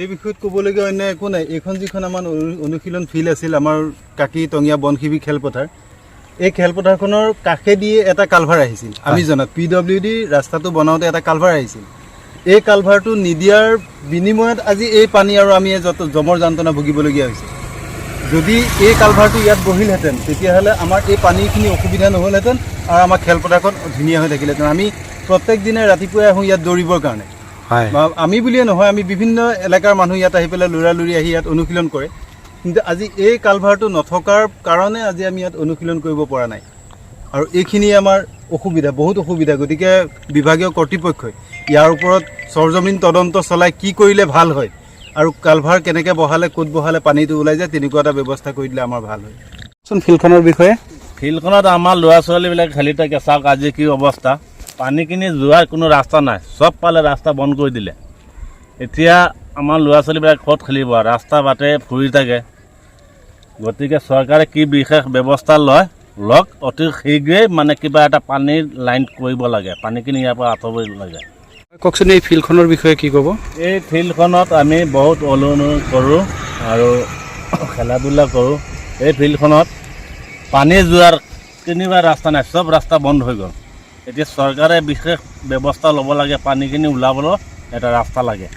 এই বিষয়ত ক'বলগীয়া অন্য একো নাই। এইখন যিখন আমাৰ অনুশীলন ফিল্ড আছিল, আমাৰ কাকি টঙীয়া বনশিবি খেলপথাৰ, এই খেলপথাৰখনৰ কাষেদি এটা কালভাৰ আহিছিল। আমি জনাত PWD ৰাস্তাটো বনাওঁতে এটা কালভাৰ আহিছিল। এই কালভাৰটো নিদিয়াৰ বিনিময়ত আজি এই পানী আৰু আমি জমৰ যন্ত্ৰণা ভুগিবলগীয়া হৈছে। যদি এই কালভাৰটো ইয়াত বহিলহেঁতেন তেতিয়াহ'লে আমাৰ এই পানীখিনি অসুবিধা নহ'লহেঁতেন আৰু আমাৰ খেলপথাৰখন ধুনীয়া হৈ থাকিলহেঁতেন। আমি প্ৰত্যেক দিনে ৰাতিপুৱাই আহোঁ ইয়াত দৌৰিবৰ কাৰণে। আমি বুলিয়ে নহয়, আমি বিভিন্ন এলেকাৰ মানুহ ইয়াত আহি পেলাই লৰালৰি আহি ইয়াত অনুশীলন কৰে। কিন্তু আজি এই কালভাৰটো নথকাৰ কাৰণে আজি আমি ইয়াত অনুশীলন কৰিব পৰা নাই আৰু এইখিনি আমাৰ অসুবিধা, বহুত অসুবিধা। গতিকে বিভাগীয় কৰ্তৃপক্ষই ইয়াৰ ওপৰত সৰজমিন তদন্ত চলাই কি কৰিলে ভাল হয় আৰু কালভাৰ কেনেকৈ বহালে, ক'ত বহালে পানীটো ওলাই যায়, তেনেকুৱা এটা ব্যৱস্থা কৰি দিলে আমাৰ ভাল হয়। ফিল্ডখনৰ বিষয়ে ফিল্ডখনত আমাৰ ল'ৰা ছোৱালীবিলাক খেলি থাকে। চাওক আজি কি অৱস্থা, পানীখিনি যোৱাৰ কোনো ৰাস্তা নাই, চব পালে ৰাস্তা বন্ধ কৰি দিলে। এতিয়া আমাৰ ল'ৰা ছোৱালীবিলাক ক'ত খেলিব, ৰাস্তা বাটে ফুৰি থাকে। গতিকে চৰকাৰে কি বিশেষ ব্যৱস্থা লওক, অতি শীঘ্ৰেই মানে কিবা এটা পানীৰ লাইন কৰিব লাগে, পানীখিনি ইয়াৰ পৰা আঁতৰাব লাগে। কওকচোন এই ফিল্ডখনৰ বিষয়ে কি ক'ব? এই ফিল্ডখনত আমি বহুত অনুশীলন কৰোঁ আৰু খেলা ধূলা কৰোঁ। এই ফিল্ডখনত পানী যোৱাৰ তিনিবাৰ ৰাস্তা নাই, চব ৰাস্তা বন্ধ হৈ গ'ল। এতিয়া চৰকাৰে বিশেষ ব্যৱস্থা ল'ব লাগে, পানীখিনি ওলাবলৈ এটা ৰাস্তা লাগে।